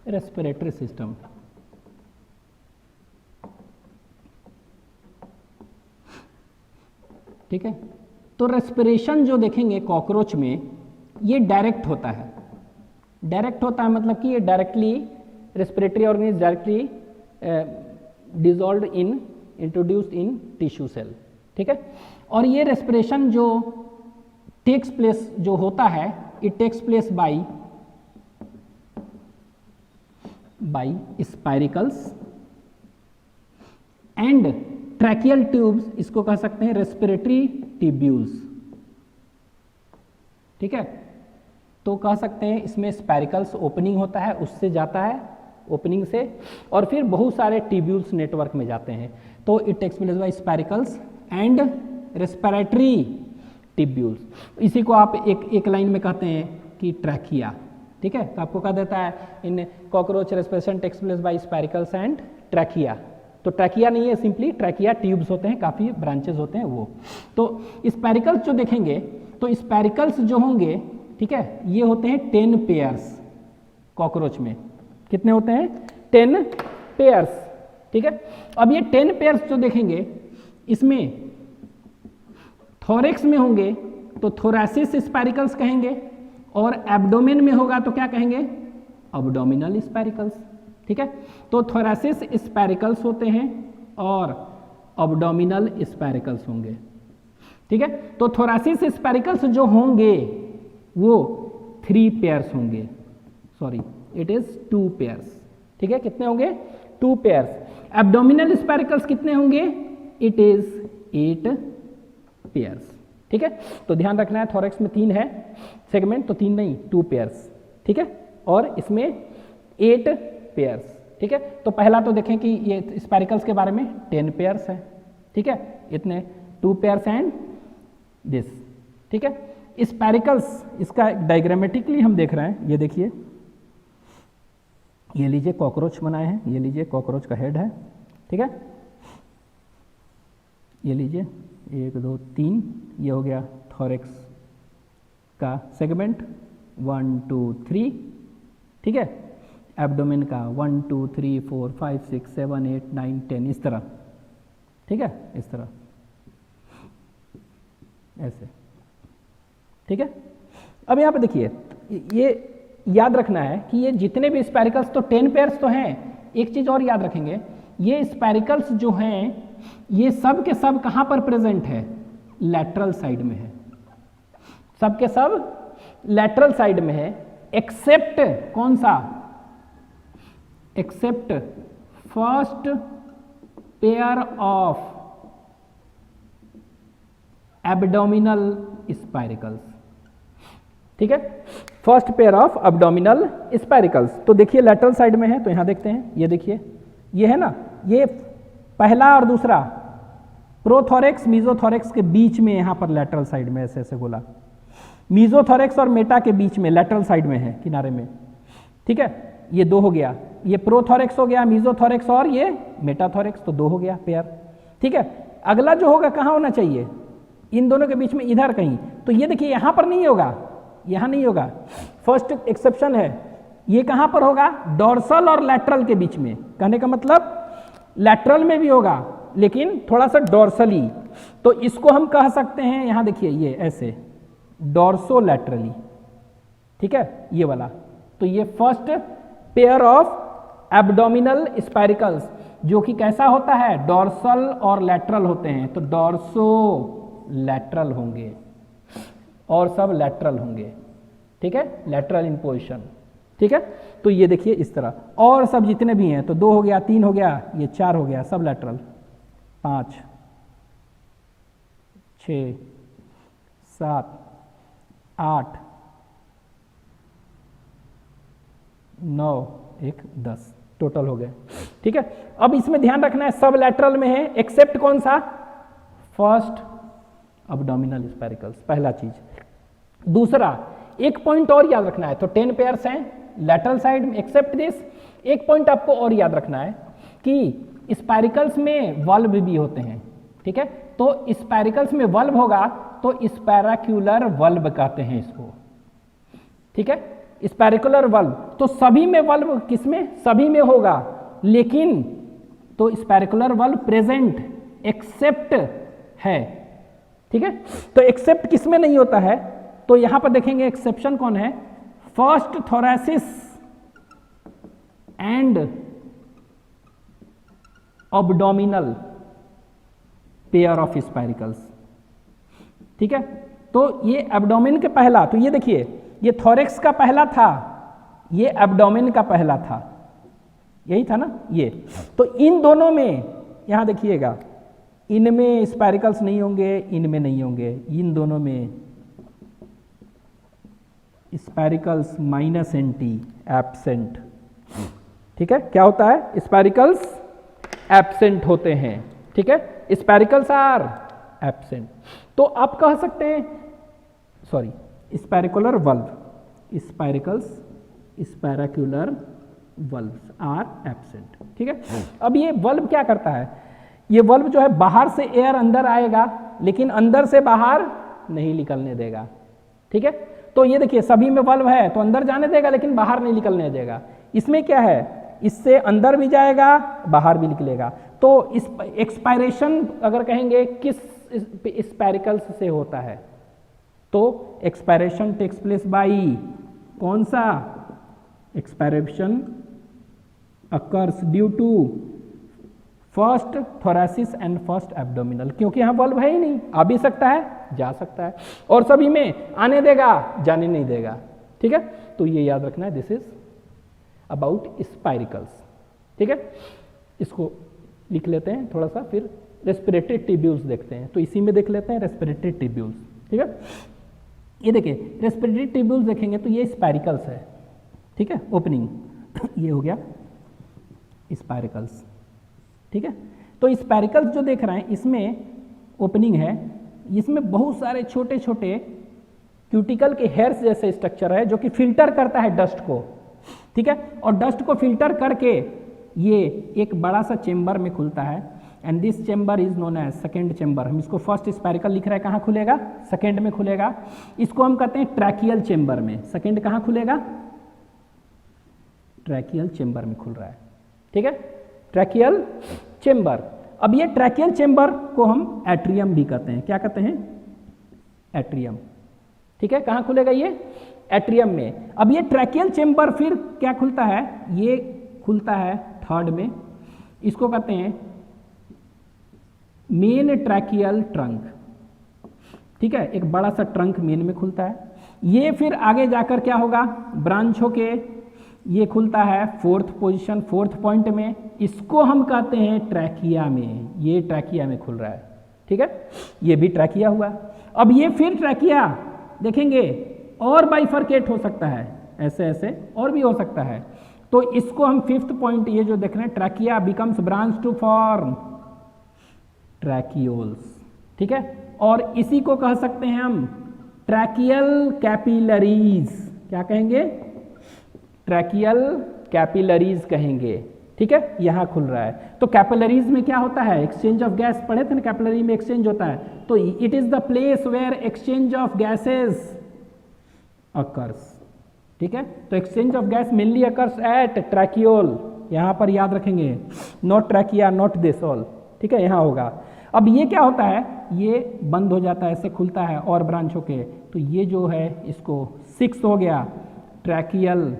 Respiratory system. ठीक है, तो रेस्पिरेशन जो देखेंगे कॉकरोच में ये डायरेक्ट होता है। डायरेक्ट होता है मतलब कि ये directly respiratory organism directly dissolve in introduced in tissue cell. ठीक है, और ये रेस्पिरेशन जो टेक्स प्लेस जो होता है, it takes place by spiracles and tracheal tubes, इसको कह सकते हैं रेस्पिरेटरी ट्यूब्यूल्स। ठीक है, तो कह सकते हैं इसमें स्पाइरिकल्स ओपनिंग होता है, उससे जाता है ओपनिंग से, और फिर बहुत सारे ट्यूब्यूल्स नेटवर्क में जाते हैं। तो it takes place by spiracles and respiratory tubules. इसी को आप एक लाइन में कहते हैं कि ट्रैकिया। ठीक है, तो आपको कहा देता है in cockroach respiration takes place by spiracles and trachea. तो ट्रैकिया नहीं है, सिंपली ट्रैकिया ट्यूब्स होते हैं, काफ़ी ब्रांचेस होते हैं वो। तो स्पाइरिकल्स जो देखेंगे, तो स्पाइरिकल्स जो होंगे, ठीक है, ये होते हैं 10 पेयर्स कॉकरोच में। कितने होते हैं? 10 पेयर्स। ठीक है, अब ये 10 पेयर्स जो देखेंगे, इसमें थोरेक्स में होंगे तो थोरैसिस स्पाइरिकल्स कहेंगे, और एब्डोमेन में होगा तो क्या कहेंगे? Abdominal spiracles. ठीक है, तो थोरैसिस स्पाइरिकल्स होते हैं और अब्डोमिनल स्पाइरिकल्स होंगे। ठीक है, तो थोरैसिस स्पाइरिकल्स जो होंगे वो 3 पेयर्स होंगे, सॉरी इट इज 2 पेयर्स। ठीक है, कितने होंगे? 2 पेयर्स। एब्डोमिनल स्पाइरिकल्स कितने होंगे? It is 8 pairs. ठीक है, तो ध्यान रखना है थोरैक्स में 3 है सेगमेंट, तो 3 नहीं 2 पेयर्स। ठीक है, और इसमें 8 पेयर्स। ठीक है, तो पहला तो देखें कि ये स्पाइरिकल्स के बारे में 10 पेयर्स है। ठीक है, इतने 2 पेयर्स एंड दिस। ठीक है, स्पाइरिकल्स इसका डायग्रामेटिकली हम देख रहे हैं, ये देखिए, ये लीजिए कॉकरोच बनाए हैं, ये लीजिए कॉकरोच का हेड है। ठीक है, ये लीजिए 1 2 3, ये हो गया थोरैक्स का सेगमेंट 1 2 3। ठीक है, एब्डोमेन का 1 2 3 4 5 6 7 8 9 10, इस तरह। ठीक है, इस तरह ऐसे। ठीक है, अब यहाँ पे देखिए, ये याद रखना है कि ये जितने भी स्पाइरिकल्स, तो 10 पेयर्स तो हैं। एक चीज और याद रखेंगे, ये स्पाइरिकल्स जो हैं ये सब के सब कहां पर प्रेजेंट है? लैटरल साइड में है, सब के सब लैटरल साइड में है, एक्सेप्ट कौन सा? Accept first pair of abdominal spiracles. ठीक है, first pair of abdominal spiracles. तो देखिए लैटरल साइड में है, तो यहां देखते हैं, ये देखिए, ये है ना, ये पहला और दूसरा प्रोथोरेक्स मीजोथोरेक्स के बीच में, यहां पर लैटरल साइड में ऐसे ऐसे गोला, मीजोथोरेक्स और मेटा के बीच में लैटरल साइड में है, किनारे में। ठीक है, ये 2 हो गया, ये प्रोथोरेक्स हो गया, मीजोथोरेक्स और ये मेटाथोरेक्स, तो 2 हो गया पेयर। ठीक है, अगला जो होगा कहां होना चाहिए? इन दोनों के बीच में, इधर कहीं। तो ये देखिए यहां पर नहीं होगा, यहां नहीं होगा, फर्स्ट एक्सेप्शन है। ये कहां पर होगा? डोर्सल और लैटरल के बीच में। कहने का मतलब लैटरल में भी होगा लेकिन थोड़ा सा डोर्सली, तो इसको हम कह सकते हैं, यहां देखिए ये ऐसे डोर्सोलैटरली। ठीक है, ये वाला। तो ये first pair of abdominal spiracles, जो कि कैसा होता है? डोर्सल और लैटरल होते हैं, तो डोर्सो लैटरल होंगे और सब लैटरल होंगे। ठीक है, लैटरल इन पोजिशन। ठीक है, तो ये देखिए इस तरह, और सब जितने भी हैं, तो 2 हो गया, 3 हो गया, ये 4 हो गया, सब लैटरल। 5 6 7 8 9 1 10 टोटल हो गए। ठीक है, अब इसमें ध्यान रखना है सब लैटरल में है, एक्सेप्ट कौन सा? फर्स्ट एब्डोमिनल स्पाइरिकल्स, पहला चीज। दूसरा, एक पॉइंट और याद रखना है, तो 10 पेयर्स हैं लैटरल साइड में, एक्सेप्ट दिस। एक पॉइंट आपको और याद रखना है कि स्पाइरिकल्स में वल्ब भी होते हैं। ठीक है, तो स्पाइरिकल्स में वल्ब होगा तो स्पैराक्यूलर वल्ब कहते हैं इसको। ठीक है, स्पेरिकुलर वल्व, तो सभी में वल्व किसमें, सभी में होगा, लेकिन तो स्पेरिकुलर वल्व प्रेजेंट एक्सेप्ट है, ठीक है। तो एक्सेप्ट किसमें नहीं होता है, तो यहां पर देखेंगे एक्सेप्शन कौन है, first thoracic and abdominal pair of spiracles, ठीक है। तो ये एब्डोमेन के पहला, तो ये देखिए ये थोरेक्स का पहला था, ये एब्डोमेन का पहला था, यही था ना ये। तो इन दोनों में यहां देखिएगा, इनमें स्पाइरिकल्स नहीं होंगे, इनमें नहीं होंगे, इन दोनों में स्पाइरिकल्स माइनस एंटी एब्सेंट, ठीक है। क्या होता है, स्पाइरिकल्स एब्सेंट होते हैं, ठीक है, स्पाइरिकल्स आर एब्सेंट। तो आप कह सकते हैं, sorry, spiracular valve, spiracles spiracular valves are absent, ठीक है। अब ये वल्व क्या करता है, ये वल्व जो है बाहर से एयर अंदर आएगा, लेकिन अंदर से बाहर नहीं निकलने देगा, ठीक है। तो ये देखिए सभी में वल्व है, तो अंदर जाने देगा लेकिन बाहर नहीं निकलने देगा। इसमें क्या है, इससे अंदर भी जाएगा, बाहर भी निकलेगा। तो इस एक्सपायरेशन अगर कहेंगे किस स्पाइरिकल्स से होता है, तो एक्सपायरेशन टेक्स प्लेस बाई कौन सा, expiration occurs due to first thoracic and first abdominal, क्योंकि यहां वल्व है ही नहीं, आ भी सकता है, जा सकता है, और सभी में आने देगा, जाने नहीं देगा, ठीक है। तो ये याद रखना है, दिस इज अबाउट स्पाइरिकल्स, ठीक है। इसको लिख लेते हैं थोड़ा सा, फिर रेस्पिरेटरी ट्यूब्यूल्स देखते हैं। तो इसी में देख लेते हैं रेस्पिरेटरी ट्यूब्यूल्स, ठीक है। ये देखिए रेस्पिरेटरी ट्यूब्यूल्स देखेंगे तो ये स्पाइरिकल्स है, ठीक है, ओपनिंग ये हो गया स्पाइरिकल्स, ठीक है। तो स्पाइरिकल्स जो देख रहे हैं इसमें ओपनिंग है, इसमें बहुत सारे छोटे छोटे क्यूटिकल के हेयर्स जैसे स्ट्रक्चर है जो कि फिल्टर करता है डस्ट को, ठीक है। और डस्ट को फिल्टर करके ये एक बड़ा सा चेंबर में खुलता है, and this chamber is known as second chamber. हम इसको फर्स्ट स्पाइरिकल लिख रहे हैं, कहाँ खुलेगा, सेकेंड में खुलेगा। इसको हम कहते हैं ट्रैकियल चेंबर में, सेकेंड कहाँ खुलेगा, ट्रैकियल चेंबर में खुल रहा है, ठीक है, ट्रैकियल चेंबर। अब ये ट्रैकियल चेंबर को हम एट्रियम भी कहते हैं, क्या कहते हैं, एट्रियम, ठीक है। कहाँ खुलेगा ये, एट्रियम में। अब ये ट्रैकियल चेंबर फिर क्या खुलता है, ये खुलता है थर्ड में, इसको कहते हैं मेन ट्रैकियल ट्रंक, ठीक है, एक बड़ा सा ट्रंक मेन में खुलता है। ये फिर आगे जाकर क्या होगा, ब्रांच होके ये खुलता है फोर्थ पोजीशन, फोर्थ पॉइंट में, इसको हम कहते हैं ट्रैकिया में, ये ट्रैकिया में खुल रहा है, ठीक है, ये भी ट्रैकिया हुआ। अब ये फिर ट्रैकिया देखेंगे और बाइफरकेट हो सकता है, ऐसे ऐसे और भी हो सकता है। तो इसको हम फिफ्थ पॉइंट ये जो देख रहे हैं, trachea becomes branch to form tracheoles, ठीक है। और इसी को कह सकते हैं हम ट्रैकियल कैपिलरीज, क्या कहेंगे, ट्रैकियल कैपिलरीज कहेंगे, ठीक है, यहां खुल रहा है। तो कैपिलरीज में क्या होता है, एक्सचेंज ऑफ गैस पढ़े थे ना, कैपिलरी में एक्सचेंज होता है। तो it is the place where exchange of gases occurs, ठीक है। तो exchange of gas mainly occurs at tracheole, यहां पर याद रखेंगे, not trachea, not this all, ठीक है, यहां होगा। अब ये क्या होता है, ये बंद हो जाता है, ऐसे खुलता है और ब्रांच होके, तो ये जो है इसको सिक्स हो गया, ट्रैकियल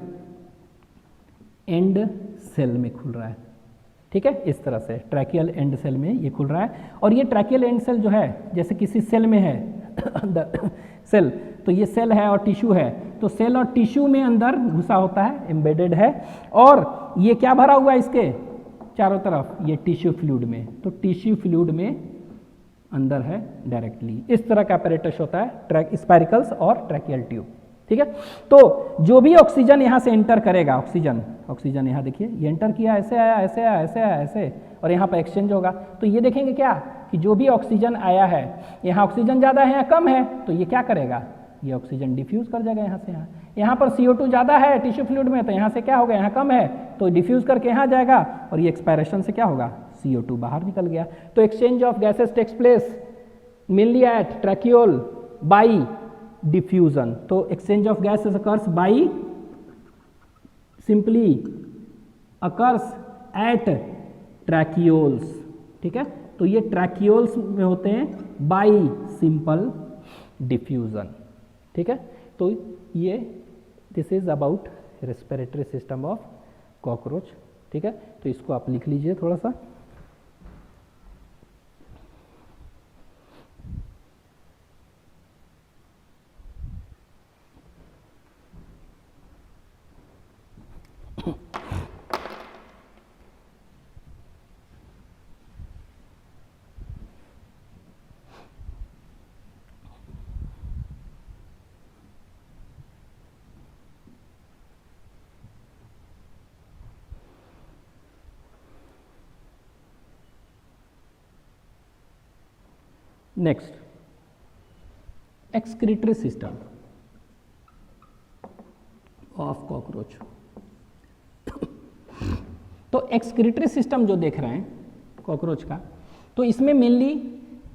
एंड सेल में खुल रहा है, ठीक है, इस तरह से ट्रैकियल एंड सेल में ये खुल रहा है। और ये ट्रैकियल एंड सेल जो है जैसे किसी सेल में है अंदर सेल, तो ये सेल है और टिश्यू है, तो सेल और टिश्यू में अंदर घुसा होता है, एम्बेडेड है। और ये क्या भरा हुआ है इसके चारों तरफ, ये टिश्यू फ्लूइड में, तो टिश्यू फ्लूइड में अंदर है डायरेक्टली। इस तरह का apparatus होता है स्पाइरिकल्स और ट्रैकियल ट्यूब, ठीक है। तो जो भी ऑक्सीजन यहाँ से एंटर करेगा, ऑक्सीजन यहाँ देखिए ये एंटर किया, ऐसे आया, ऐसे आया, ऐसे आया, ऐसे, और यहाँ पर एक्सचेंज होगा। तो ये देखेंगे क्या कि जो भी ऑक्सीजन आया है, यहाँ ऑक्सीजन ज़्यादा है या कम है, तो ये क्या करेगा, ये ऑक्सीजन डिफ्यूज कर जाएगा यहाँ से यहाँ। यहाँ पर CO2 ज़्यादा है टिश्यू फ्लूइड में, तो यहाँ से क्या होगा, यहाँ कम है तो डिफ्यूज करके यहाँ जाएगा, और ये एक्सपायरेशन से क्या होगा, CO2 बाहर निकल गया। तो exchange of gases takes place mainly at tracheole by diffusion. तो exchange of gases occurs by simply occurs at tracheoles, ठीक है। तो ये ट्रैकियोल्स में होते हैं बाय सिंपल डिफ्यूजन, ठीक है। तो ये this is about respiratory system of cockroach, ठीक है। तो इसको आप लिख लीजिए थोड़ा सा। Next, excretory system of cockroach. तो एक्सक्रीटरी सिस्टम जो देख रहे हैं कॉकरोच का, तो इसमें मेनली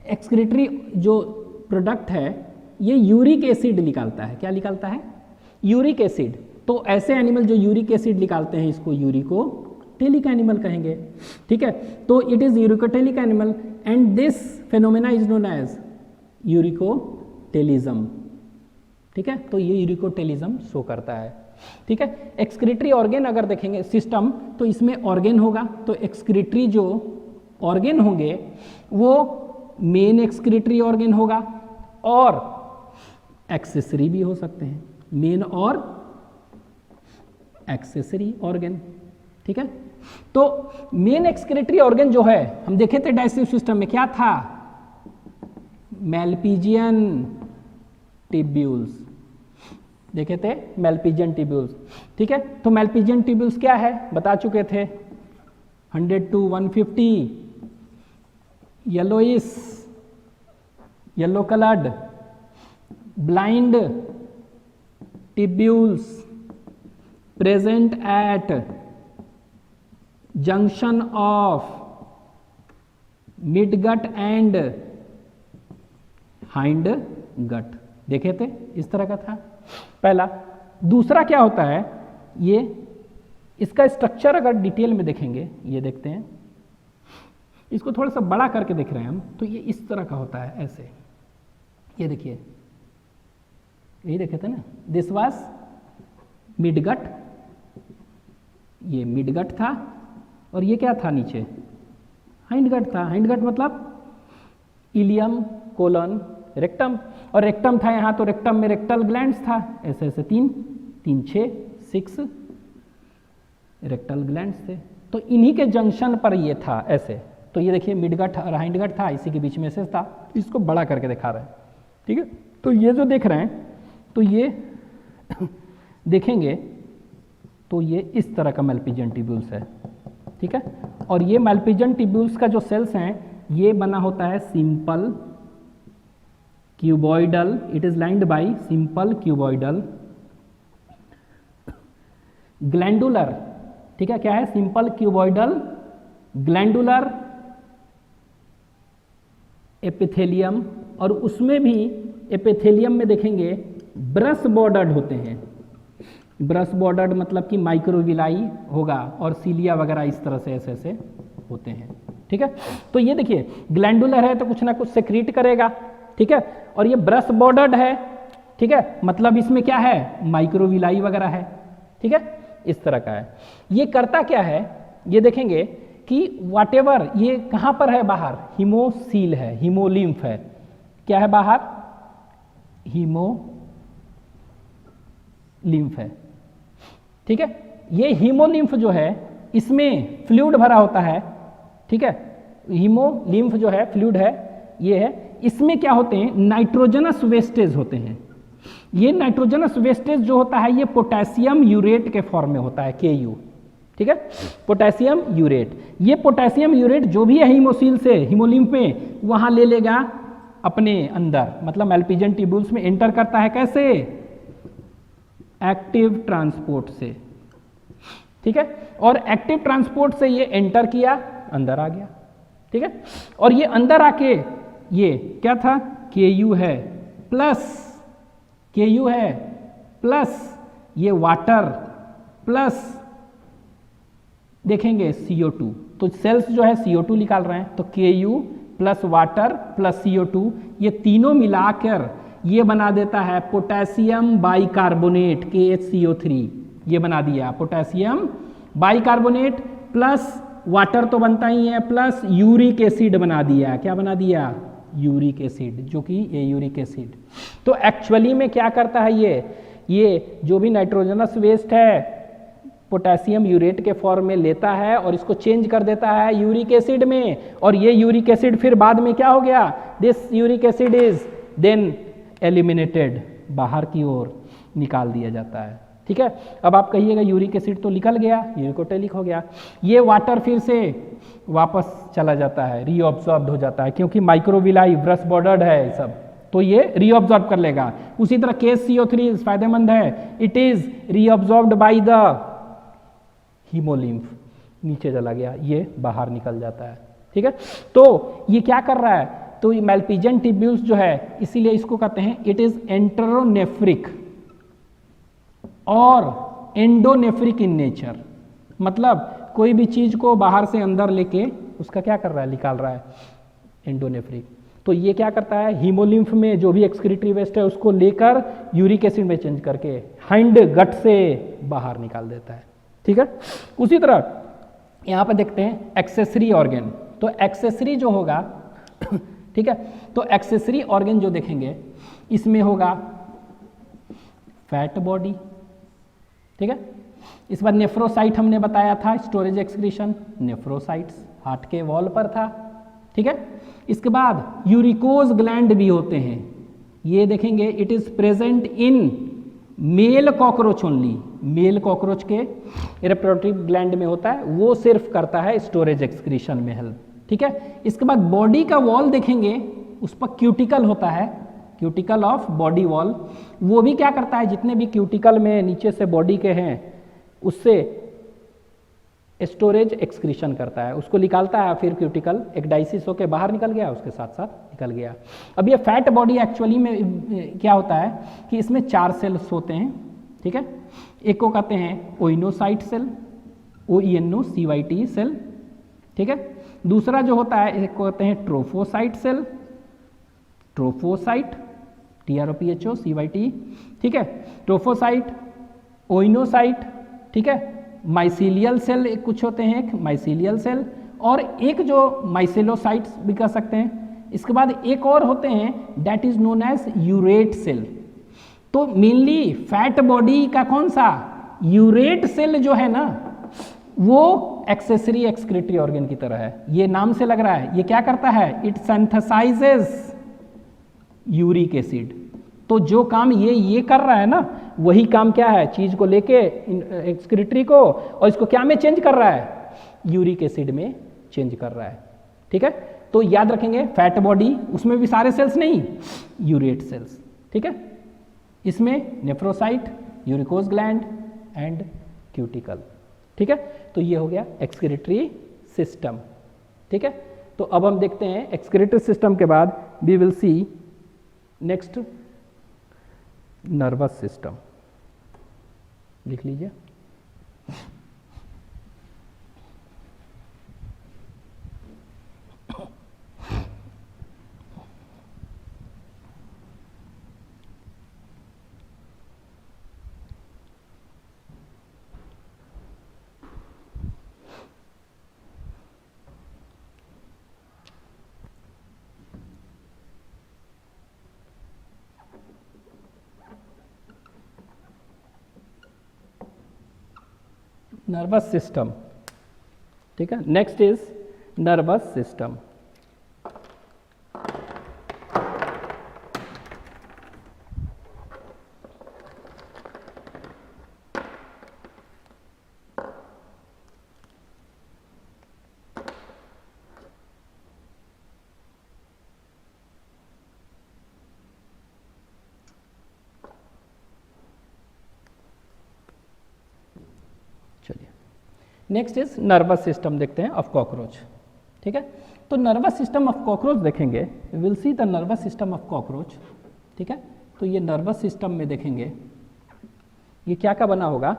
एक्सक्रीटरी जो प्रोडक्ट है ये यूरिक एसिड निकालता है। क्या निकालता है? Uric acid. तो ऐसे एनिमल जो यूरिक एसिड निकालते हैं इसको यूरिकोटेलिक एनिमल कहेंगे, ठीक है। तो it is uricotelic animal and this phenomena is known as uricotelism, ठीक है। तो ये यूरिकोटेलिज्म शो करता है, ठीक है। एक्सक्रीटरी ऑर्गेन अगर देखेंगे सिस्टम, तो इसमें ऑर्गेन होगा। तो एक्सक्रीटरी जो ऑर्गेन होंगे वो मेन एक्सक्रीटरी ऑर्गेन होगा और एक्सेसरी भी हो सकते हैं, मेन और एक्सेसरी ऑर्गेन, ठीक है। तो मेन एक्सक्रीटरी ऑर्गन जो है हम देखे थे डाइजेस्टिव सिस्टम में, क्या था? मैल्पिजियन ट्यूब्यूल्स, देखे थे मैल्पिजियन ट्यूब्यूल्स, ठीक है। तो मैल्पिजियन ट्यूब्यूल्स क्या है बता चुके थे, 100 to 150 yellowish, yellow coloured blind tubules present at junction of mid gut and hind gut, देखे थे इस तरह का था पहला। दूसरा क्या होता है, ये इसका स्ट्रक्चर अगर डिटेल में देखेंगे, ये देखते हैं, इसको थोड़ा सा बड़ा करके देख रहे हैं हम, तो ये इस तरह का होता है ऐसे, ये देखिए, यही देखे थे ना, दिस वाज मिडगट, ये मिडगट था और ये क्या था नीचे, हाइंडगट था। हाइंडगट मतलब इलियम, कोलन, रेक्टम, और रेक्टम था यहाँ, तो रेक्टम में रेक्टल ग्लैंड्स था, ऐसे ऐसे 6 रेक्टल ग्लैंड्स थे। तो इन्हीं के जंक्शन पर ये था ऐसे। तो ये देखिए मिडगट और हाइंडगट था, इसी के बीच में से था, इसको बड़ा करके दिखा रहे हैं, ठीक है। तो ये जो देख रहे हैं, तो ये देखेंगे तो ये इस तरह का मैल्पिजियन ट्यूब्यूल्स है, ठीक है। और ये मैल्पिजियन ट्यूब्यूल्स का जो सेल्स हैं ये बना होता है simple cuboidal, it is lined by simple cuboidal glandular, ठीक है। क्या है? सिंपल क्यूबॉइडल ग्लैंडुलर एपिथेलियम, और उसमें भी एपिथेलियम में देखेंगे ब्रश बॉर्डर्ड होते हैं। ब्रश बॉर्डर्ड मतलब कि माइक्रोविलाई होगा और सीलिया वगैरह इस तरह से ऐसे ऐसे होते हैं, ठीक है। तो ये देखिए ग्लैंडुलर है तो कुछ ना कुछ सेक्रीट करेगा, ठीक है। और ये ब्रश बॉर्डर्ड है, ठीक है, मतलब इसमें क्या है, माइक्रोविलाई वगैरह है, ठीक है, इस तरह का है। ये करता क्या है, ये देखेंगे कि व्हाटएवर ये कहाँ पर है बाहर, हीमोसील है, हीमोलिम्फ है, क्या है बाहर, हीमोलिम्फ है, ठीक है। ये हीमोलिम्फ जो है इसमें फ्लूइड भरा होता है, ठीक है। हीमोलिम्फ जो है फ्लूइड है, ये है, इसमें क्या होते हैं, नाइट्रोजनस वेस्टेज होते हैं। ये नाइट्रोजनस वेस्टेज जो होता है ये पोटेशियम यूरेट के फॉर्म में होता है, Ku, ठीक है, पोटेशियम यूरेट। ये पोटेशियम यूरेट जो भी है हीमोसील से हीमोलिम्फ में वहां ले लेगा अपने अंदर, मतलब मैल्पिजियन ट्यूब्यूल्स में एंटर करता है, कैसे, एक्टिव ट्रांसपोर्ट से, ठीक है। और एक्टिव ट्रांसपोर्ट से ये एंटर किया, अंदर आ गया, ठीक है। और ये अंदर आके ये क्या था, Ku है प्लस ये वाटर प्लस देखेंगे CO2, तो सेल्स जो है CO2 निकाल रहे हैं, तो Ku plus water plus CO2 ये तीनों मिलाकर ये बना देता है पोटेशियम बाइकार्बोनेट KHCO3, ये बना दिया पोटेशियम बाइकार्बोनेट प्लस वाटर तो बनता ही है प्लस यूरिक एसिड बना दिया। क्या बना दिया? यूरिक एसिड, जो कि ये यूरिक एसिड। तो एक्चुअली में क्या करता है ये जो भी नाइट्रोजनस वेस्ट है पोटेशियम यूरेट के फॉर्म में लेता है और इसको चेंज कर देता है यूरिक एसिड में, और ये यूरिक एसिड फिर बाद में क्या हो गया? This uric acid is then eliminated, बाहर की ओर निकाल दिया जाता है। ठीक है, अब आप कहिएगा यूरिक एसिड तो निकल गया, यूरिकोटेलिक हो गया, ये वाटर फिर से वापस चला जाता है, रीअब्सॉर्ब हो जाता है, क्योंकि माइक्रोविलाई ब्रश बॉर्डर्ड है सब, तो ये रीअब्सॉर्ब कर लेगा। उसी तरह KCO3 फायदेमंद है, it is reabsorbed by the haemolymph, नीचे चला गया, ये बाहर निकल जाता है। ठीक है, तो ये क्या कर रहा है? तो ये मैल्पिजियन ट्यूब्यूल्स जो है, इसीलिए इसको कहते हैं इट इज एंटेरोनेफ्रिक और एंडोनेफ्रिक इन नेचर, मतलब कोई भी चीज को बाहर से अंदर लेके उसका क्या कर रहा है? निकाल रहा है, एंडोनेफ्रिक। तो ये क्या करता है? हीमोलिम्फ में जो भी एक्सक्रीटरी वेस्ट है उसको लेकर यूरिक एसिड में चेंज करके हाइंड गट से बाहर निकाल देता है। ठीक है, उसी तरह यहां पर देखते हैं एक्सेसरी ऑर्गन। तो एक्सेसरी जो होगा ठीक है, तो एक्सेसरी ऑर्गन जो देखेंगे इसमें होगा फैट बॉडी। ठीक है, इस बार नेफ्रोसाइट हमने बताया था, स्टोरेज एक्सक्रीशन नेफ्रोसाइट्स हार्ट के वॉल पर था। ठीक है, इसके बाद यूरिकोज ग्लैंड भी होते हैं, ये देखेंगे it is present in male cockroach only, male cockroach के रिप्रोडक्टिव ग्लैंड में होता है, वो सिर्फ करता है स्टोरेज एक्सक्रीशन में हेल्प। ठीक है, इसके बाद बॉडी का वॉल देखेंगे, उस पर क्यूटिकल होता है, क्यूटिकल ऑफ बॉडी वॉल, वो भी क्या करता है? जितने भी क्यूटिकल में नीचे से बॉडी के हैं उससे स्टोरेज एक्सक्रीशन करता है, उसको निकालता है, फिर क्यूटिकल एक डाइसिस होकर बाहर निकल गया, उसके साथ साथ निकल गया। अब ये फैट बॉडी एक्चुअली में क्या होता है कि इसमें 4 सेल्स होते हैं। ठीक है, एक को कहते हैं ओइनोसाइट सेल, OENOCYT सेल। ठीक है, दूसरा जो होता है एक को कहते हैं ट्रोफोसाइट सेल, ट्रोफोसाइट TROPHOCYT। ठीक है, ट्रोफोसाइट, ओइनोसाइट। ठीक है, माइसीलियल सेल कुछ होते हैं, एक माइसीलियल सेल, और एक जो माइसेलोसाइट्स भी कह सकते हैं। इसके बाद एक और होते हैं that is known as urate cell. तो मेनली फैट बॉडी का कौन सा? यूरेट सेल जो है ना, वो एक्सेसरी एक्सक्रीटरी ऑर्गन की तरह है, ये नाम से लग रहा है। ये क्या करता है? It synthesises uric acid. तो जो काम ये कर रहा है ना, वही काम क्या है? चीज को लेके एक्सक्रीटरी को, और इसको क्या में चेंज कर रहा है? यूरिक एसिड में चेंज कर रहा है। ठीक है, तो याद रखेंगे फैट बॉडी, उसमें भी सारे सेल्स नहीं, यूरेट सेल्स। ठीक है, इसमें नेफ्रोसाइट, यूरिकोज ग्लैंड एंड क्यूटिकल। ठीक है, तो ये हो गया एक्सक्रीटरी सिस्टम। ठीक है, तो अब हम देखते हैं एक्सक्रीटरी सिस्टम के बाद we will see next nervous system. लिख लीजिए। Nervous system. ठीक है, नेक्स्ट इज नर्वस सिस्टम। चलिए, नेक्स्ट इज नर्वस सिस्टम देखते हैं ऑफ कॉकरोच। ठीक है, तो नर्वस सिस्टम ऑफ कॉकरोच देखेंगे, will see the nervous system of cockroach. ठीक है, तो ये नर्वस सिस्टम में देखेंगे ये क्या क्या बना होगा।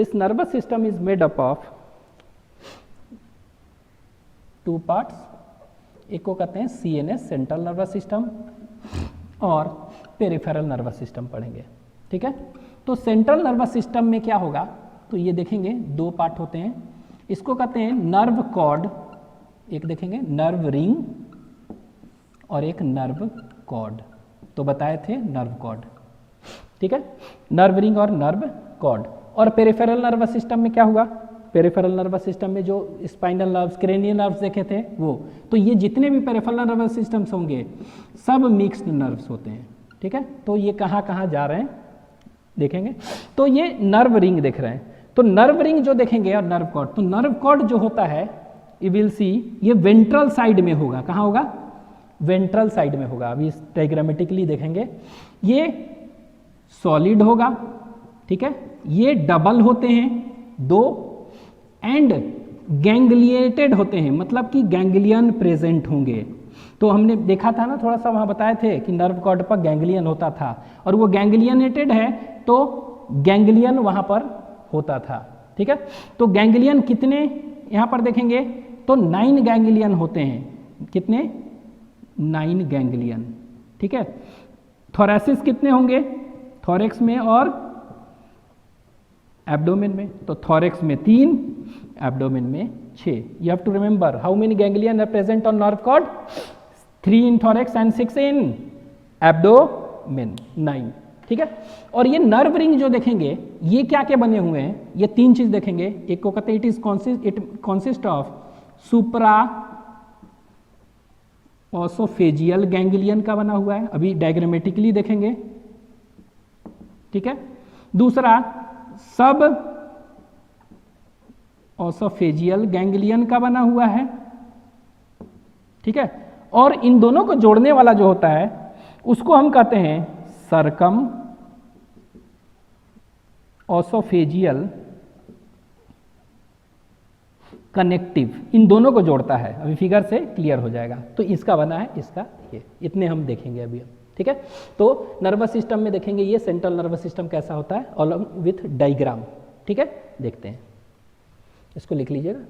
This nervous system is made up of two parts, एक को कहते हैं CNS सेंट्रल नर्वस सिस्टम और पेरिफेरल नर्वस सिस्टम पढ़ेंगे, ठीक है। तो सेंट्रल नर्वस सिस्टम में क्या होगा, तो ये देखेंगे दो पार्ट होते हैं, इसको कहते हैं नर्व कॉर्ड, एक देखेंगे नर्व रिंग और एक नर्व कॉर्ड, तो बताए थे नर्व कॉर्ड, ठीक है, नर्व रिंग और नर्व कॉर्ड। और पेरिफेरल नर्वस सिस्टम में क्या हुआ, पेरिफेरल नर्वस सिस्टम में जो स्पाइनल नर्व्स, क्रेनियल नर्व्स देखे थे वो, तो ये जितने भी पेरिफेरल नर्वस सिस्टम्स होंगे सब मिक्स्ड नर्व्स होते हैं, ठीक है। तो ये कहाँ कहाँ जा रहे हैं देखेंगे, तो ये नर्व रिंग देख रहे हैं, तो नर्व रिंग जो देखेंगे और नर्व कॉर्ड, तो नर्व कॉर्ड जो होता है यू विल सी ये वेंट्रल साइड में होगा, कहाँ होगा, वेंट्रल साइड में होगा। अभी डायग्रामेटिकली देखेंगे, ये सॉलिड होगा, ठीक है, ये डबल होते हैं दो, एंड गैंग्लिएटेड होते हैं, मतलब कि गैंग्लियन प्रेजेंट होंगे। तो हमने देखा था ना, थोड़ा सा वहाँ बताए थे कि नर्व कॉर्ड पर गैंग्लियन होता था, और वो गैंग्लियनेटेड है तो गैंग्लियन वहाँ पर होता था, ठीक है। तो गैंग्लियन कितने यहाँ पर देखेंगे तो 9 गैंग्लियन होते हैं, कितने 9 गैंग्लियन, ठीक है। थोरैसिस कितने होंगे, थोरैक्स में और एब्डोमेन में, तो थोरैक्स में 3, एब्डोमेन में 6। You have to remember how many ganglion are present on nerve cord, 3 in thorax and 6 in abdomen, 9, ठीक है। और ये नर्व रिंग जो देखेंगे ये क्या क्या बने हुए हैं, ये 3 चीज देखेंगे, एक को कहते हैं it consist of supra oesophageal ganglion का बना हुआ है, अभी डायग्रामेटिकली देखेंगे, ठीक है। दूसरा सब ओसोफेजियल गैंग्लियन का बना हुआ है, ठीक है। और इन दोनों को जोड़ने वाला जो होता है उसको हम कहते हैं सर्कम ओसोफेजियल कनेक्टिव, इन दोनों को जोड़ता है, अभी फिगर से क्लियर हो जाएगा। तो इसका बना है, इसका ये, इतने हम देखेंगे अभी, ठीक है। तो नर्वस सिस्टम में देखेंगे ये सेंट्रल नर्वस सिस्टम कैसा होता है अलॉन्ग विथ डायग्राम, ठीक है, देखते हैं, इसको लिख लीजिएगा।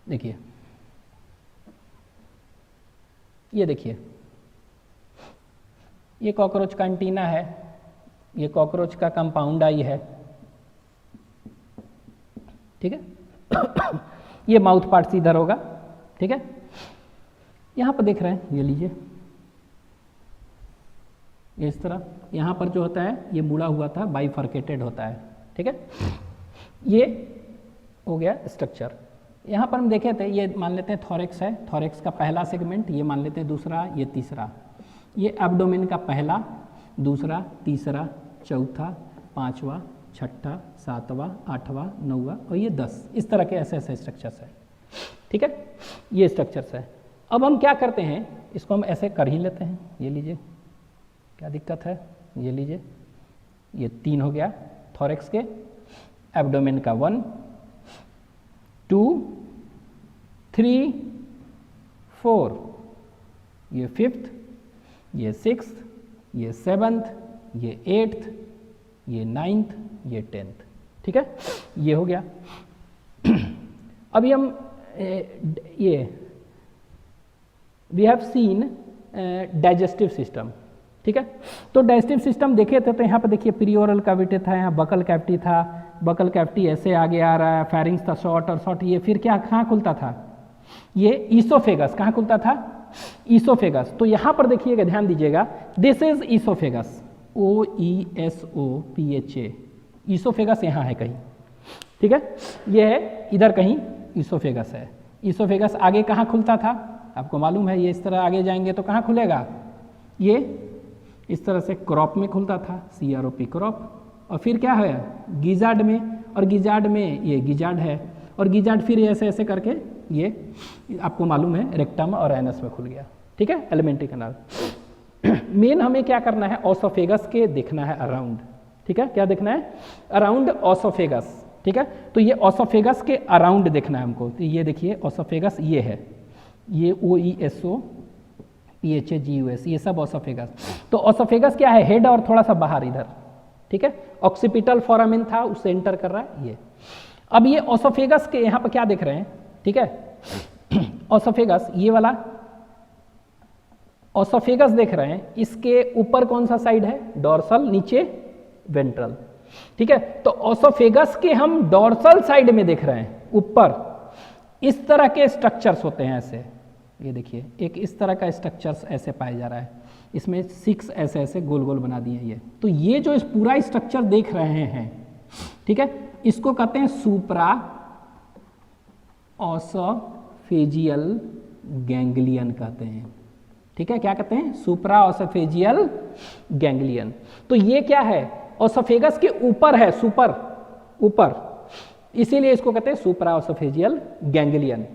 देखिए, ये देखिए, ये कॉकरोच का एंटीना है, ये कॉकरोच का कंपाउंड आई है, ठीक है। ये माउथ पार्ट इधर होगा, ठीक है। यहां पर देख रहे हैं, ये लीजिए, ये इस तरह यहां पर जो होता है ये मुड़ा हुआ था, बाइफर्केटेड होता है, ठीक है। ये हो गया स्ट्रक्चर। यहाँ पर हम देखे थे, ये मान लेते हैं थोरैक्स है, थोरैक्स का पहला सेगमेंट, ये मान लेते हैं दूसरा, ये तीसरा, ये एब्डोमेन का पहला, दूसरा, तीसरा, चौथा, पांचवा, छठा, सातवां, आठवां, नौवां और ये 10, इस तरह के ऐसे ऐसे स्ट्रक्चर्स है, ठीक है, ये स्ट्रक्चर्स है। अब हम क्या करते हैं, इसको हम ऐसे कर ही लेते हैं, ये लीजिए, क्या दिक्कत है, ये लीजिए, ये 3 हो गया थोरैक्स के, एब्डोमेन का 1, 2, 3, 4, ये 5th, ये 6th, ये 7th, ये 8th, ये 9th, ये 10th, ठीक है, ये हो गया। अभी हम ये we have seen digestive system, ठीक है। तो डाइजेस्टिव सिस्टम देखे थे, तो यहाँ पर देखिए प्रीओरल कैविटी था, यहाँ बकल कैविटी था, बकल कैविटी ऐसे आगे आ रहा है, फेरिंग्स था शॉर्ट और शॉर्ट, ये फिर क्या कहाँ खुलता था, ये ईसोफेगस, कहाँ खुलता था, ईसोफेगस। तो यहाँ पर देखिएगा, ध्यान दीजिएगा, this is oesophagus, OESOPHA, oesophagus यहाँ है कहीं, ठीक है, ये है इधर कहीं ईसोफेगस है। ईसोफेगस आगे कहाँ खुलता था, आपको मालूम है, ये इस तरह आगे जाएंगे तो कहाँ खुलेगा, ये इस तरह से क्रॉप में खुलता था, CROP क्रॉप, और फिर क्या है गिजार्ड में, और गिजार्ड में ये गिजार्ड है, और गिजार्ड फिर ऐसे ऐसे करके ये आपको मालूम है रेक्टम और एनस में खुल गया, ठीक है, एलिमेंट्री कैनाल। मेन हमें क्या करना है, ओसोफेगस के देखना है अराउंड, ठीक है, क्या देखना है, अराउंड ओसोफेगस, ठीक है। तो ये ओसोफेगस के अराउंड देखना है हमको, तो ये देखिए ओसोफेगस ये है, ये OESO PHAGUS, ये सब ओसोफेगस। तो ओसोफेगस क्या है, हेड और थोड़ा सा बाहर इधर, ठीक है। ऑक्सीपिटल फोरामेन था, उससे एंटर कर रहा है ये। अब ये ओसोफेगस के यहाँ पर क्या देख रहे हैं, ठीक है, ओसोफेगस ये वाला ओसोफेगस देख रहे हैं, इसके ऊपर कौन सा साइड है, डोर्सल, नीचे वेंट्रल, ठीक है। तो ओसोफेगस के हम डोर्सल साइड में देख रहे हैं, ऊपर इस तरह के स्ट्रक्चर्स होते हैं ऐसे, ये देखिए एक इस तरह का स्ट्रक्चर्स ऐसे पाया जा रहा है, इसमें 6 ऐसे ऐसे गोल गोल बना दिए ये। तो ये जो इस पूरा स्ट्रक्चर देख रहे हैं, ठीक है, इसको कहते हैं सुप्रा ओसोफेजियल गैंग्लियन कहते हैं, ठीक है। क्या कहते हैं, सुप्रा ओसोफेजियल गैंग्लियन। तो ये क्या है, ओसोफेगस के ऊपर है, सुपर ऊपर, इसीलिए इसको कहते हैं सुप्रा ओसोफेजियल गैंग्लियन,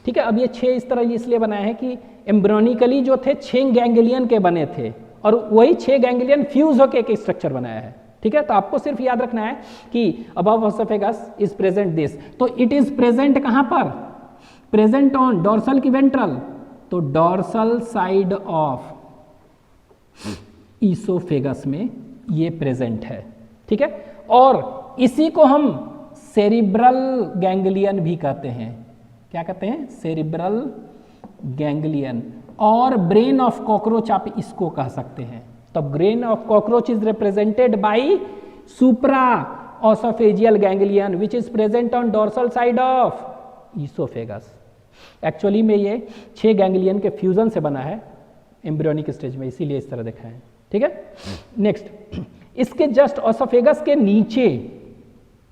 ठीक है। अब ये 6 इस तरह इसलिए बनाए हैं कि एम्ब्रियोनिकली जो थे 6 गैंग्लियन के बने थे, और वही 6 गैंग्लियन फ्यूज होकर एक स्ट्रक्चर बनाया है, ठीक है। तो आपको सिर्फ याद रखना है कि above oesophagus is present this, तो इट इज प्रेजेंट कहां पर, प्रेजेंट ऑन डोर्सल की वेंट्रल, तो डोर्सल साइड ऑफ ईसोफेगस में ये प्रेजेंट है, ठीक है। और इसी को हम सेरिब्रल गैंग्लियन भी कहते हैं, क्या कहते हैं, सेरिब्रल गैंग्लियन, और ब्रेन ऑफ कॉकरोच आप इसको कह सकते हैं। तो brain of cockroach is represented by supra oesophageal ganglion which is present on dorsal side of oesophagus. Actually में ये 6 गैंग्लियन के फ्यूजन से बना है एम्ब्रियोनिक स्टेज में, इसीलिए इस तरह देखा है, ठीक है। नेक्स्ट, इसके जस्ट ओसोफेगस के नीचे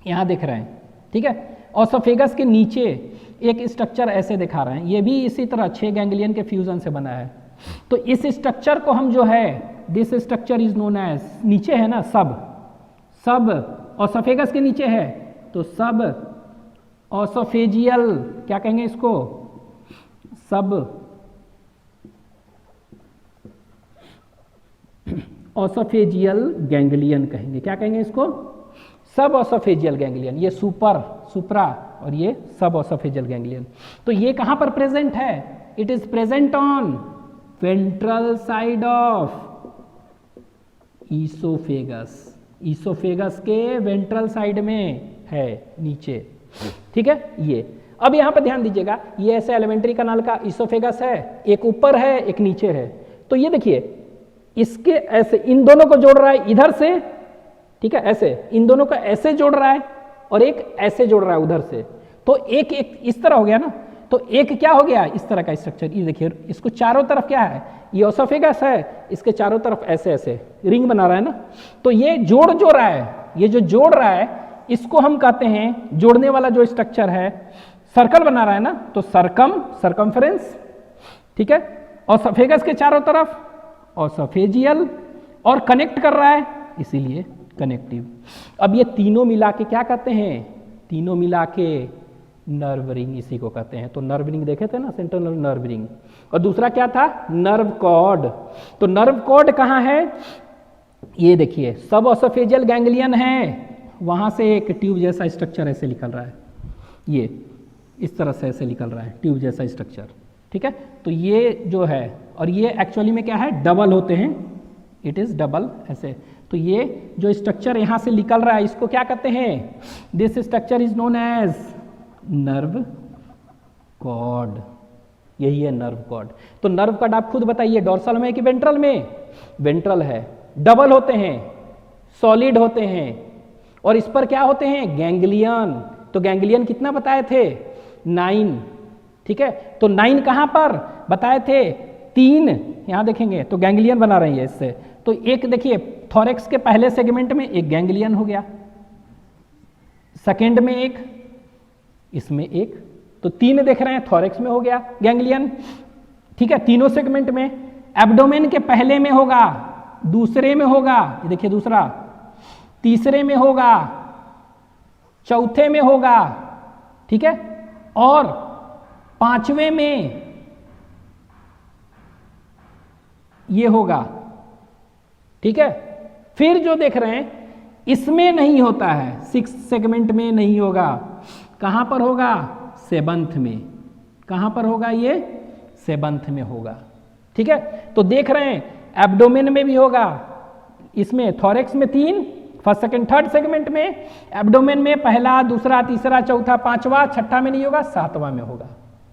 यहां देख रहे हैं, ठीक है, ओसोफेगस के नीचे एक स्ट्रक्चर ऐसे दिखा रहे हैं, ये भी इसी तरह 6 गैंग्लियन के फ्यूजन से बना है। तो इस स्ट्रक्चर को हम जो है, this structure is known as, नीचे है ना सब ओसोफेगस के नीचे है, तो सब ओसोफेजियल, क्या कहेंगे इसको, सब ओसोफेजियल गैंग्लियन कहेंगे, क्या कहेंगे इसको, सब ओसोफेजियल गैंग्लियन। ये सुप्रा और ये सब ओसोफेजियल गैंग्लियन। तो ये कहां पर प्रेजेंट है, it is present on ventral side of oesophagus, oesophagus के वेंट्रल साइड में है नीचे, ठीक है। ये अब यहां पर ध्यान दीजिएगा, ये ऐसे एलिमेंट्री कनाल का ईसोफेगस है, एक ऊपर है एक नीचे है। तो ये देखिए इसके ऐसे इन दोनों को जोड़ रहा है इधर से, ठीक है, ऐसे इन दोनों को ऐसे जोड़ रहा है और एक ऐसे जोड़ रहा है उधर से, तो एक इस तरह हो गया ना। तो एक क्या हो गया, इस तरह का स्ट्रक्चर, ये देखिए इसको चारों तरफ क्या है, ये ओसोफेगस है, इसके चारों तरफ ऐसे ऐसे रिंग बना रहा है ना। तो ये जोड़ रहा है, ये जो जोड़ रहा है इसको हम कहते हैं, जोड़ने वाला जो स्ट्रक्चर है सर्कल बना रहा है ना, तो सर्कमफ्रेंस, ठीक है। ओसोफेगस के चारों तरफ ओसोफेजियल, और कनेक्ट कर रहा है इसीलिए कनेक्टिव। अब ये तीनों मिला के क्या कहते हैं, तीनों मिला के नर्व रिंग इसी को कहते हैं। तो नर्व रिंग देखे थे ना, सेंट्रल नर्व रिंग, और दूसरा क्या था, नर्व कॉर्ड। तो नर्व कॉर्ड कहाँ है, ये देखिए सब ओसोफेजियल गैंग्लियन है, वहां से एक ट्यूब जैसा स्ट्रक्चर ऐसे निकल रहा है, ये इस तरह से ऐसे निकल रहा है ट्यूब जैसा स्ट्रक्चर, ठीक है। तो ये जो है, और ये एक्चुअली में क्या है, डबल होते हैं, इट इज डबल ऐसे। तो ये जो स्ट्रक्चर यहां से निकल रहा है इसको क्या कहते हैं, this structure is known as nerve cord, यही है नर्व कॉर्ड। तो नर्व कॉर्ड आप खुद बताइए, डोर्सल में कि वेंट्रल में, वेंट्रल है, डबल होते हैं, सॉलिड होते हैं, और इस पर क्या होते हैं, गैंग्लियन। तो गैंग्लियन कितना बताए थे, 9, ठीक है। तो 9 कहां पर बताए थे, 3 यहां देखेंगे तो गैंग्लियन बना रही है इससे। तो एक देखिए थोरेक्स के पहले सेगमेंट में एक गैंग्लियन हो गया, सेकेंड में एक, इसमें एक, तो 3 देख रहे हैं, थोरेक्स में हो गया गैंग्लियन, ठीक है, तीनों सेगमेंट में। एब्डोमेन के पहले में होगा, दूसरे में होगा, ये देखिए दूसरा, तीसरे में होगा, चौथे में होगा, ठीक है, और 5वें में ये होगा, ठीक है। फिर जो देख रहे हैं इसमें नहीं होता है, 6 सेगमेंट में नहीं होगा, कहां पर होगा, 7th में, कहां पर होगा, ये 7th में होगा, ठीक है, तो देख रहे हैं एब्डोमेन में भी होगा, इसमें थोरेक्स में 3, फर्स्ट सेकंड थर्ड सेगमेंट में, एब्डोमेन में पहला, दूसरा, तीसरा, चौथा, पांचवा, छठा में नहीं होगा, सातवां में होगा।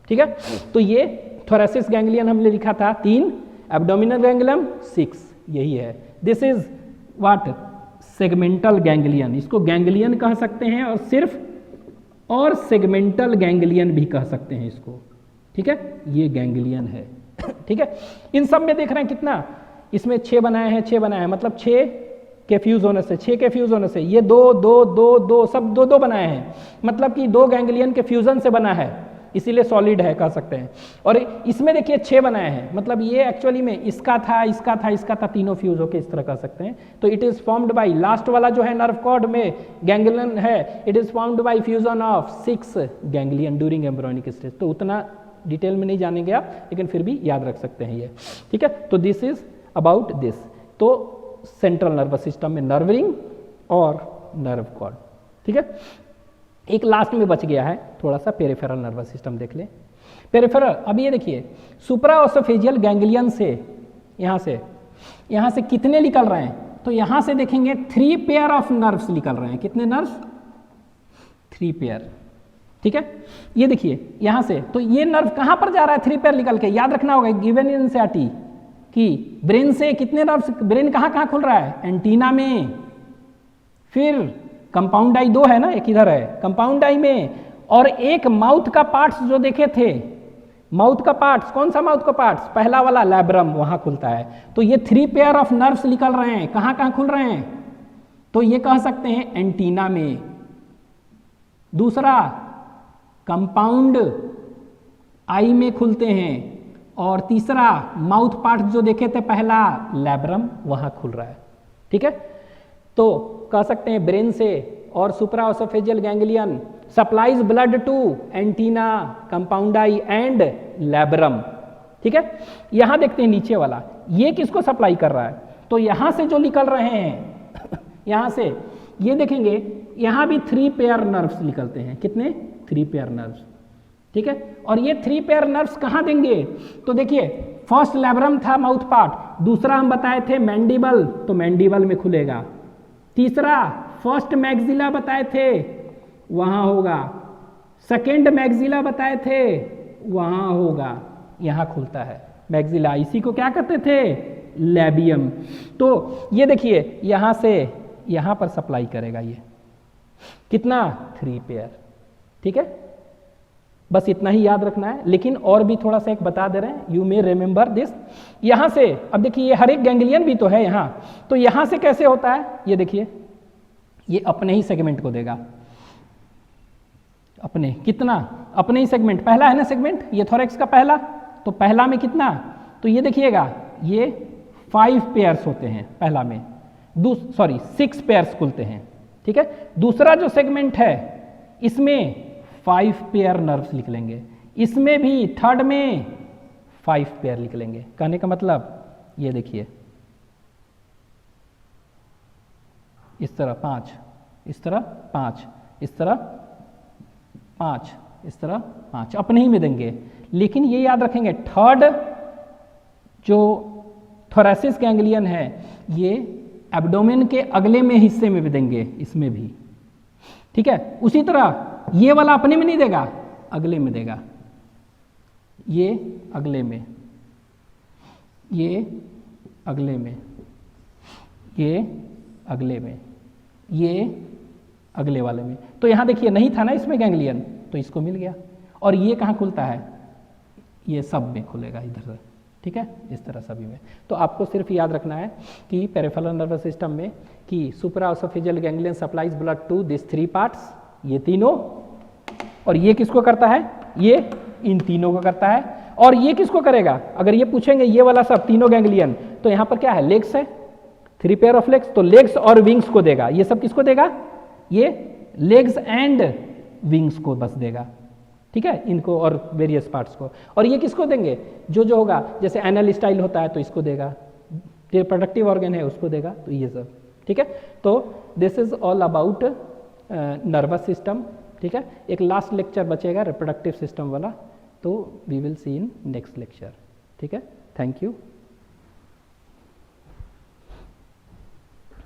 ठीक है, तो ये थोरेसिस गैंग्लियन हमने लिखा था 3, एब्डोमिनल गैंग्लियम 6, यही है। This is what, segmental ganglion, इसको गैंग्लियन कह सकते हैं और सिर्फ, और सेगमेंटल गैंग्लियन भी कह सकते हैं इसको। ठीक है, ये गैंग्लियन है। ठीक है, इन सब में देख रहे हैं कितना, इसमें 6 बनाए हैं, 6 बनाए हैं, मतलब 6 के फ्यूज होने से, 6 के फ्यूज होने से ये 2 2 2 2 सब 2 2 बनाए हैं, मतलब कि 2 गैंग्लियन के फ्यूजन से बना है, इसीलिए सॉलिड है कह सकते हैं। और इसमें देखिए 6 बनाए हैं, मतलब ये एक्चुअली में इसका था, इसका था, इसका था, तीनों फ्यूज होकर इस तरह कह सकते हैं। तो it is formed by, last वाला जो है नर्व कॉर्ड में गैंग्लियन है, it is formed by fusion of 6 ganglion during embryonic stage. तो उतना डिटेल में नहीं जानेंगे आप, लेकिन फिर भी याद रख सकते हैं ये। ठीक है, तो दिस इज अबाउट दिस। तो सेंट्रल नर्वस सिस्टम में नर्व रिंग और नर्व कॉर्ड। ठीक है, एक लास्ट में बच गया है थोड़ा सा, पेरिफेरल नर्वस सिस्टम देख ले। पेरिफेरल, अब ये देखिए सुप्राओसोफेजियल गैंग्लियन से यहाँ से कितने निकल रहे हैं, तो यहाँ से देखेंगे 3 पेयर ऑफ नर्व्स निकल रहे हैं। कितने नर्व्स? 3 पेयर। ठीक है, ये देखिए यहाँ से, तो ये नर्व कहाँ पर जा रहा है 3 पेयर निकल के, याद रखना होगा गिवन इन एनसीईआरटी कि ब्रेन से कितने नर्व्स, ब्रेन कहाँ खुल रहा है, एंटीना में, फिर कंपाउंड आई 2 है ना, एक इधर है कंपाउंड आई में, और एक माउथ का पार्ट्स जो देखे थे, माउथ का पार्ट्स, कौन सा माउथ का पार्ट्स, पहला वाला लैब्रम, वहां खुलता है। तो ये 3 पेयर ऑफ नर्व्स निकल रहे हैं, कहाँ खुल रहे हैं, तो ये कह सकते हैं एंटीना में, दूसरा कंपाउंड आई में खुलते हैं, और तीसरा माउथ पार्ट जो देखे थे पहला लैब्रम, वहां खुल रहा है। ठीक है, तो कह सकते हैं ब्रेन से और supraoesophageal ganglion supplies blood to antenna, compound eye and labrum. ठीक है, यहां देखते हैं नीचे वाला, ये किसको सप्लाई कर रहा है, तो यहां से जो निकल रहे हैं यहां से, ये देखेंगे यहां भी 3 पेयर नर्व्स निकलते हैं। कितने? 3 पेयर नर्व्स। ठीक है, और ये 3 पेयर नर्व्स कहां देंगे, तो देखिए फर्स्ट लैब्रम था माउथ पार्ट, दूसरा हम बताए थे मैंडिबल, तो मैंडिबल में खुलेगा, तीसरा फर्स्ट मैग्जिला बताए थे वहां होगा, सेकेंड मैग्जिला बताए थे वहां होगा, यहां खुलता है मैग्जिला, इसी को क्या कहते थे, लैबियम। तो ये देखिए यहां से यहां पर सप्लाई करेगा, ये कितना, 3 पेयर। ठीक है, बस इतना ही याद रखना है, लेकिन और भी थोड़ा सा एक बता दे रहे हैं, यू मे रिमेंबर दिस। यहां से अब देखिए ये हर एक गैंग्लियन भी तो है यहां, तो यहां से कैसे होता है, ये देखिए ये अपने ही सेगमेंट को देगा, अपने, कितना, अपने ही सेगमेंट, पहला है ना सेगमेंट, ये थोरेक्स का पहला, तो पहला में कितना, तो ये देखिएगा ये 5 पेयर्स होते हैं पहला में, 6 पेयर्स खुलते हैं। ठीक है, दूसरा जो सेगमेंट है इसमें 5 पेयर नर्व्स निकलेंगे, इसमें भी थर्ड में 5 पेयर निकलेंगे। कहने का मतलब ये देखिए इस तरह 5, इस तरह 5, इस तरह 5, इस तरह 5, अपने ही में देंगे। लेकिन ये याद रखेंगे थर्ड जो थोरेसिस गैंग्लियन है ये एब्डोमेन के अगले में हिस्से में भी देंगे, इसमें भी। ठीक है, उसी तरह ये वाला अपने में नहीं देगा, अगले में देगा, ये अगले में, ये अगले में, ये अगले में, ये अगले वाले में। तो यहां देखिए नहीं था ना इसमें गैंग्लियन, तो इसको मिल गया। और ये कहां खुलता है, ये सब में खुलेगा इधर से। ठीक है, इस तरह सभी में। तो आपको सिर्फ याद रखना है कि पेरिफेरल नर्वस सिस्टम में कि supraoesophageal ganglion supplies blood to this 3 parts, ये तीनों, और ये किसको करता है, ये इन तीनों को करता है। और ये किसको करेगा, अगर ये पूछेंगे ये वाला सब तीनों गैंग्लियन, तो यहां पर क्या है, लेग्स है, 3 पेयर ऑफ लेग्स, तो लेग्स और विंग्स को देगा। ये सब किसको देगा, ये लेग्स एंड विंग्स को बस देगा। ठीक है, इनको और वेरियस पार्ट्स को। और ये किसको देंगे, जो होगा, जैसे एनल स्टाइल होता है तो इसको देगा, रिप्रोडक्टिव ऑर्गन है उसको देगा, तो ये सब। ठीक है, तो this is all about nervous system. ठीक है, एक लास्ट लेक्चर बचेगा रिप्रोडक्टिव सिस्टम वाला, तो we will see in next lecture. ठीक है। Thank you.